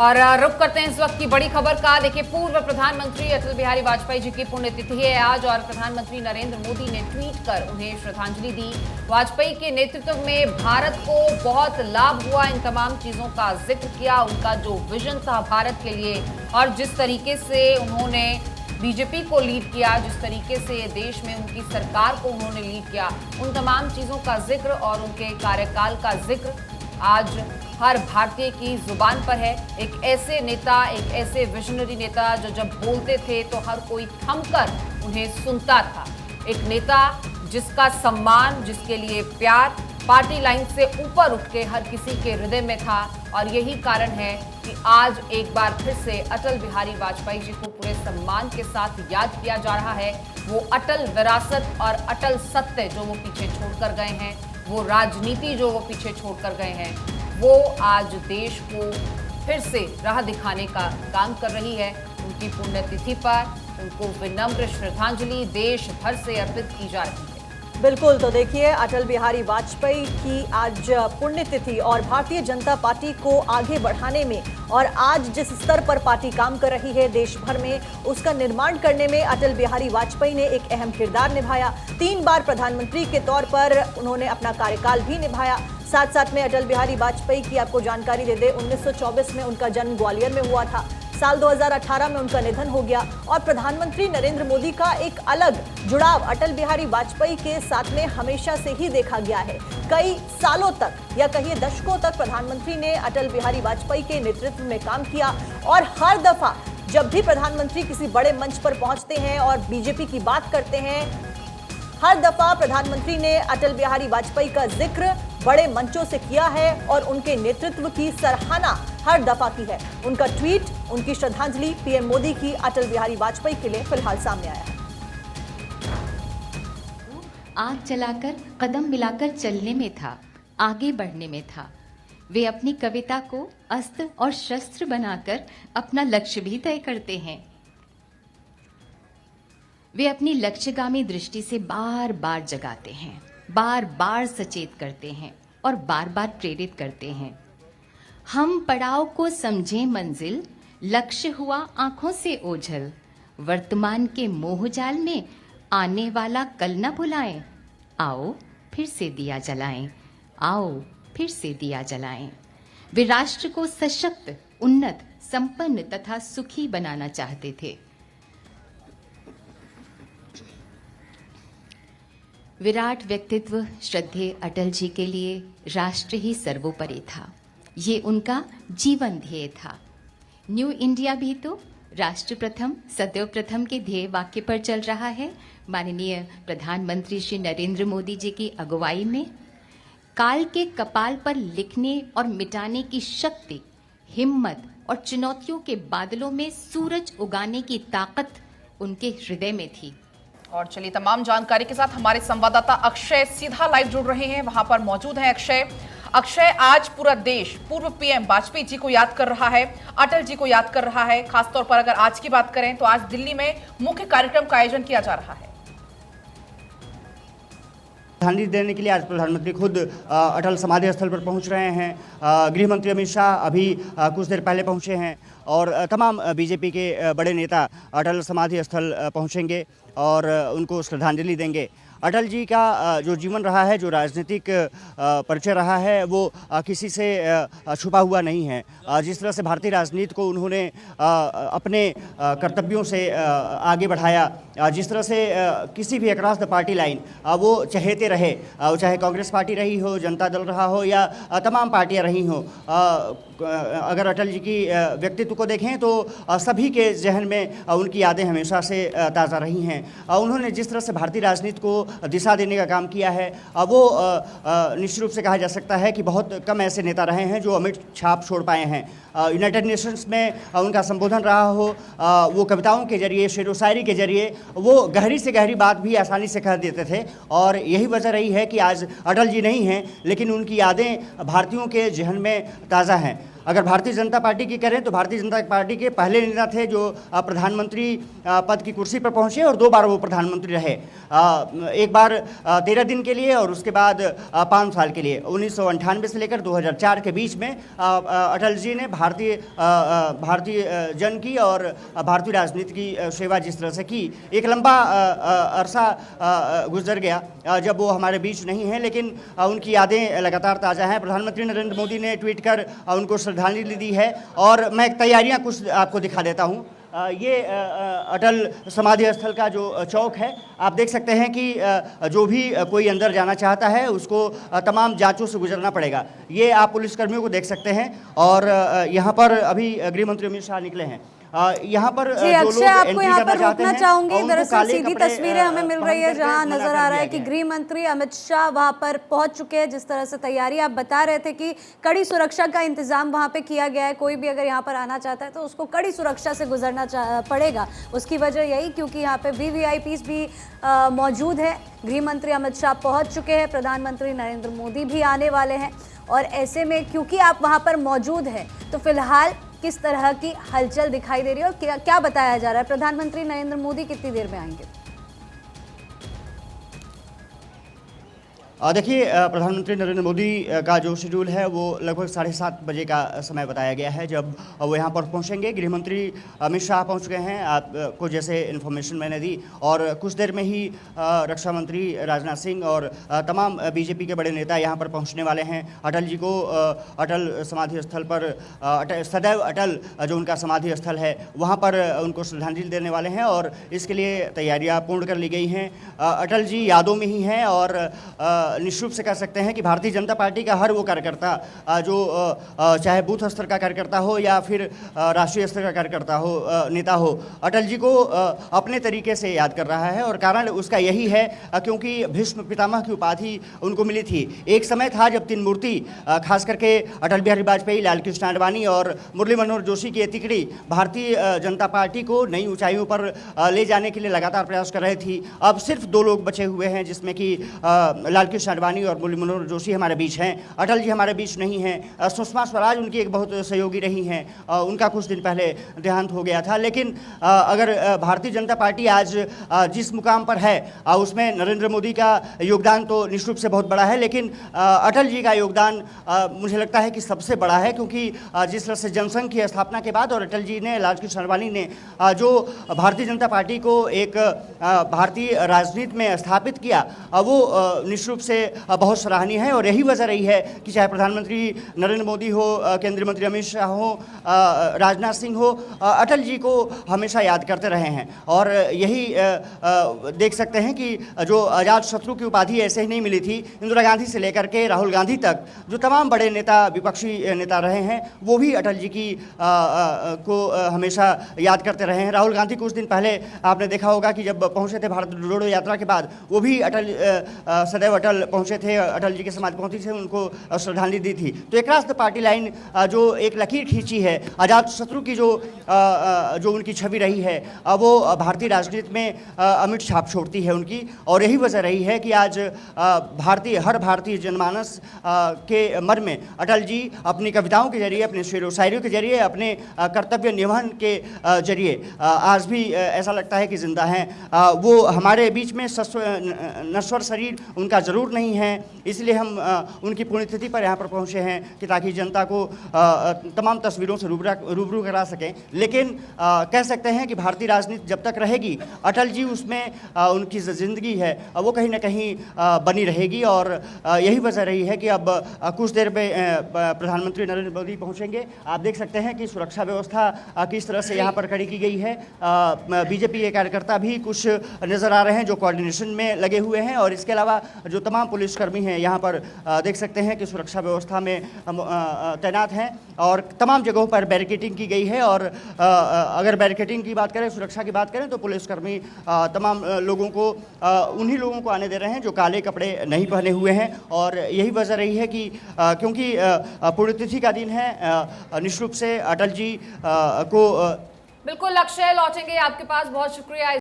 और रुक करते हैं इस वक्त की बड़ी खबर का। देखिए, पूर्व प्रधानमंत्री अटल बिहारी वाजपेयी जी की पुण्यतिथि है आज और प्रधानमंत्री नरेंद्र मोदी ने ट्वीट कर उन्हें श्रद्धांजलि दी। वाजपेयी के नेतृत्व में भारत को बहुत लाभ हुआ, इन तमाम चीजों का जिक्र किया। उनका जो विजन था भारत के लिए और जिस तरीके से उन्होंने बीजेपी को लीड किया, जिस तरीके से देश में उनकी सरकार को उन्होंने लीड किया, उन तमाम चीजों का जिक्र और उनके कार्यकाल का जिक्र आज हर भारतीय की जुबान पर है। एक ऐसे नेता, एक ऐसे विजनरी नेता जो जब बोलते थे तो हर कोई थमकर उन्हें सुनता था। एक नेता जिसका सम्मान, जिसके लिए प्यार पार्टी लाइन से ऊपर उठ के हर किसी के हृदय में था। और यही कारण है कि आज एक बार फिर से अटल बिहारी वाजपेयी जी को पूरे सम्मान के साथ याद किया जा रहा है। वो अटल विरासत और अटल सत्य जो वो पीछे छोड़कर गए हैं, वो राजनीति जो वो पीछे छोड़कर गए हैं, वो आज देश को फिर से राह दिखाने का काम कर रही है। उनकी पुण्यतिथि पर उनको विनम्र श्रद्धांजलि देश भर से अर्पित की जा रही है। बिल्कुल, तो देखिए अटल बिहारी वाजपेयी की आज पुण्यतिथि और भारतीय जनता पार्टी को आगे बढ़ाने में और आज जिस स्तर पर पार्टी काम कर रही है देश भर में, उसका निर्माण करने में अटल बिहारी वाजपेयी ने एक अहम किरदार निभाया। 3 बार प्रधानमंत्री के तौर पर उन्होंने अपना कार्यकाल भी निभाया। साथ साथ में अटल बिहारी वाजपेयी की आपको जानकारी दे दे, 1924 में उनका जन्म ग्वालियर में हुआ था। साल 2018 में उनका निधन हो गया और प्रधानमंत्री नरेंद्र मोदी का एक अलग जुड़ाव अटल बिहारी वाजपेयी के साथ में हमेशा से ही देखा गया है। कई सालों तक या कहिए दशकों तक प्रधानमंत्री ने अटल बिहारी वाजपेयी के नेतृत्व में काम किया और हर दफा जब भी प्रधानमंत्री किसी बड़े मंच पर पहुंचते हैं और बीजेपी की बात करते हैं, हर दफा प्रधानमंत्री ने अटल बिहारी वाजपेयी का जिक्र बड़े मंचों से किया है और उनके नेतृत्व की सराहना हर दफा की है। उनका ट्वीट, उनकी श्रद्धांजलि पीएम मोदी की अटल बिहारी वाजपेयी के लिए फिलहाल सामने आया है। आग जलाकर कदम मिलाकर चलने में था, आगे बढ़ने में था। वे अपनी कविता को अस्त्र और शस्त्र बनाकर अपना लक्ष्य भी तय करते हैं। वे अपनी लक्ष्यगामी दृष्टि से बार बार जगाते हैं, बार बार सचेत करते हैं और बार बार प्रेरित करते हैं। हम पड़ाव को समझें मंजिल, लक्ष्य हुआ आंखों से ओझल। वर्तमान के मोहजाल में आने वाला कल न भुलाएं। आओ फिर से दिया जलाएं, आओ फिर से दिया जलाएं। वे राष्ट्र को सशक्त, उन्नत, संपन्न तथा सुखी बनाना चाहते थे। विराट व्यक्तित्व श्रद्धेय अटल जी के लिए राष्ट्र ही सर्वोपरि था। ये उनका जीवन ध्येय था। न्यू इंडिया भी तो राष्ट्र प्रथम सदैव प्रथम के ध्येय वाक्य पर चल रहा है। माननीय प्रधानमंत्री श्री नरेंद्र मोदी जी की अगुवाई में काल के कपाल पर लिखने और मिटाने की शक्ति, हिम्मत और चुनौतियों के बादलों में सूरज उगाने की ताकत उनके हृदय में थी। और चलिए, तमाम जानकारी के साथ हमारे संवाददाता अक्षय सीधा लाइव जुड़ रहे हैं, वहां पर मौजूद हैं अक्षय, आज पूरा देश पूर्व पीएम वाजपेयी जी को याद कर रहा है, अटल जी को याद कर रहा है। खासतौर पर अगर आज की बात करें तो आज दिल्ली में मुख्य कार्यक्रम का आयोजन किया जा रहा है। श्रद्धांजलि देने के लिए आज प्रधानमंत्री खुद अटल समाधि स्थल पर पहुंच रहे हैं। गृह मंत्री अमित शाह अभी कुछ देर पहले पहुंचे हैं और तमाम बीजेपी के बड़े नेता अटल समाधि स्थल पहुंचेंगे और उनको श्रद्धांजलि देंगे। अटल जी का जो जीवन रहा है, जो राजनीतिक परिचय रहा है, वो किसी से छुपा हुआ नहीं है। जिस तरह से भारतीय राजनीति को उन्होंने अपने कर्तव्यों से आगे बढ़ाया, जिस तरह से किसी भी अक्रॉस द पार्टी लाइन वो चहेते रहे, चाहे कांग्रेस पार्टी रही हो, जनता दल रहा हो या तमाम पार्टियां रही हों, अगर अटल जी की व्यक्तित्व को देखें तो सभी के जहन में उनकी यादें हमेशा से ताज़ा रही हैं। उन्होंने जिस तरह से भारतीय राजनीति को दिशा देने का काम किया है, वो निश्चित रूप से कहा जा सकता है कि बहुत कम ऐसे नेता रहे हैं जो अमिट छाप छोड़ पाए हैं। यूनाइटेड नेशंस में उनका संबोधन रहा हो, वो कविताओं के जरिए, शेरो शायरी के जरिए वो गहरी से गहरी बात भी आसानी से कह देते थे। और यही वजह रही है कि आज अटल जी नहीं हैं, लेकिन उनकी यादें भारतीयों के जहन में ताज़ा हैं। अगर भारतीय जनता पार्टी की करें तो भारतीय जनता पार्टी के पहले नेता थे जो प्रधानमंत्री पद की कुर्सी पर पहुंचे और 2 बार वो प्रधानमंत्री रहे। एक बार 13 दिन के लिए और उसके बाद 5 साल के लिए। 1998 से लेकर 2004 के बीच में अटल जी ने भारतीय जन की और भारतीय राजनीति की सेवा जिस तरह से की, एक लंबा अरसा गुजर गया जब वो हमारे बीच नहीं है, लेकिन उनकी यादें लगातार ताज़ा हैं। प्रधानमंत्री नरेंद्र मोदी ने ट्वीट कर उनको श्रद्धांजलि दी है और मैं तैयारियां कुछ आपको दिखा देता हूं। ये अटल समाधि स्थल का जो चौक है, आप देख सकते हैं कि जो भी कोई अंदर जाना चाहता है उसको तमाम जांचों से गुजरना पड़ेगा। ये आप पुलिसकर्मियों को देख सकते हैं और यहाँ पर अभी गृह मंत्री अमित शाह निकले हैं। यहाँ पर जी अक्षय, आपको यहाँ पर रोकना चाहूंगी। दरअसल सीधी तस्वीरें हमें मिल रही है जहाँ नजर आ रहा है कि गृह मंत्री अमित शाह वहां पर पहुंच चुके हैं। जिस तरह से तैयारी आप बता रहे थे कि कड़ी सुरक्षा का इंतजाम वहां पे किया गया है, कोई भी अगर यहाँ पर आना चाहता है तो उसको कड़ी सुरक्षा से गुजरना पड़ेगा। उसकी वजह यही क्योंकि यहाँ पे VVIPs भी मौजूद है। गृह मंत्री अमित शाह पहुंच चुके हैं, प्रधानमंत्री नरेंद्र मोदी भी आने वाले हैं और ऐसे में क्योंकि आप वहां पर मौजूद हैं तो फिलहाल किस तरह की हलचल दिखाई दे रही है और क्या बताया जा रहा है? प्रधानमंत्री नरेंद्र मोदी कितनी देर में आएंगे? देखिए, प्रधानमंत्री नरेंद्र मोदी का जो शेड्यूल है वो लगभग 7:30 बजे का समय बताया गया है जब वो यहाँ पर पहुँचेंगे। गृह मंत्री अमित शाह पहुँच गए हैं, आपको जैसे इन्फॉर्मेशन मैंने दी, और कुछ देर में ही रक्षा मंत्री राजनाथ सिंह और तमाम बीजेपी के बड़े नेता यहाँ पर पहुँचने वाले हैं। अटल जी को अटल समाधि स्थल पर सदैव अटल जो उनका समाधि स्थल है वहाँ पर उनको श्रद्धांजलि देने वाले हैं और इसके लिए तैयारियाँ पूर्ण कर ली गई हैं। अटल जी यादों में ही हैं और निश्चित रूप से कह सकते हैं कि भारतीय जनता पार्टी का हर वो कार्यकर्ता जो चाहे बूथ स्तर का कार्यकर्ता हो या फिर राष्ट्रीय स्तर का कार्यकर्ता हो, नेता हो, अटल जी को अपने तरीके से याद कर रहा है। और कारण उसका यही है क्योंकि भीष्म पितामह की उपाधि उनको मिली थी। एक समय था जब 3 मूर्ति, खास करके अटल बिहारी वाजपेयी, लाल कृष्ण आडवाणी और मुरली मनोहर जोशी की तिकड़ी भारतीय जनता पार्टी को नई ऊंचाइयों पर ले जाने के लिए लगातार प्रयास कर रही थी। अब सिर्फ 2 लोग बचे हुए हैं जिसमें कि लाल कृष्ण आडवाणी और मुरली मनोहर जोशी हमारे बीच हैं, अटल जी हमारे बीच नहीं हैं। सुषमा स्वराज उनकी एक बहुत सहयोगी रही हैं, उनका कुछ दिन पहले देहांत हो गया था। लेकिन अगर भारतीय जनता पार्टी आज जिस मुकाम पर है उसमें नरेंद्र मोदी का योगदान तो निश्चित रूप से बहुत बड़ा है, लेकिन अटल जी का योगदान मुझे लगता है कि सबसे बड़ा है क्योंकि जिस तरह से जनसंघ की स्थापना के बाद और अटल जी ने, लाल कृष्ण आडवाणी ने जो भारतीय जनता पार्टी को एक भारतीय राजनीति में स्थापित किया वो निश्चित रूप से बहुत सराहनीय है। और यही वजह रही है कि चाहे प्रधानमंत्री नरेंद्र मोदी हो, केंद्रीय मंत्री अमित शाह हो, राजनाथ सिंह हो, अटल जी को हमेशा याद करते रहे हैं। और यही देख सकते हैं कि जो अजात शत्रु की उपाधि ऐसे ही नहीं मिली थी, इंदिरा गांधी से लेकर के राहुल गांधी तक जो तमाम बड़े नेता, विपक्षी नेता रहे हैं वो भी अटल जी की को हमेशा याद करते रहे हैं। राहुल गांधी कुछ दिन पहले आपने देखा होगा कि जब पहुंचे थे भारत जोड़ो यात्रा के बाद, वो भी सदैव अटल पहुंचे थे, अटल जी के समाधि पहुंची थे, उनको श्रद्धांजलि दी थी। तो एक राष्ट्र पार्टी लाइन जो एक लकीर खींची है, अजात शत्रु की जो उनकी छवि रही है वो भारतीय राजनीति में अमिट छाप छोड़ती है उनकी। और यही वजह रही है कि आज हर भारतीय जनमानस के मन में अटल जी अपनी कविताओं के जरिए, अपने शेरो शायरियों के जरिए, अपने कर्तव्य निभान के जरिए आज भी ऐसा लगता है कि जिंदा हैं। वो हमारे बीच में नश्वर शरीर उनका ज़रूर नहीं है, इसलिए हम उनकी पुण्यतिथि पर यहाँ पर पहुँचे हैं कि ताकि जनता को तमाम तस्वीरों से रूबरू करा सकें। लेकिन कह सकते हैं कि भारतीय राजनीति जब तक रहेगी, अटल जी उसमें उनकी ज़िंदगी है वो कहीं ना कहीं बनी रहेगी। और यही वजह रही है कि अब कुछ देर में प्रधानमंत्री नरेंद्र मोदी पहुँचेंगे। आप देख सकते हैं कि सुरक्षा व्यवस्था किस तरह से यहाँ पर खड़ी की गई है। बीजेपी के कार्यकर्ता भी कुछ नज़र आ रहे हैं जो कोऑर्डिनेशन में लगे हुए हैं और इसके अलावा जो तमाम पुलिसकर्मी हैं यहाँ पर देख सकते हैं कि सुरक्षा व्यवस्था में तैनात हैं और तमाम जगहों पर बैरिकेडिंग की गई है। और अगर बैरिकेडिंग की बात करें, सुरक्षा की बात करें, तो पुलिसकर्मी तमाम लोगों को, उन्हीं लोगों को आने दे रहे हैं जो काले कपड़े नहीं पहने हुए हैं। और यही वजह रही है कि क्योंकि पुण्यतिथि का दिन है, निश्चित रूप से अटल जी को बिल्कुल। लक्ष्य लौटेंगे आपके पास, बहुत शुक्रिया।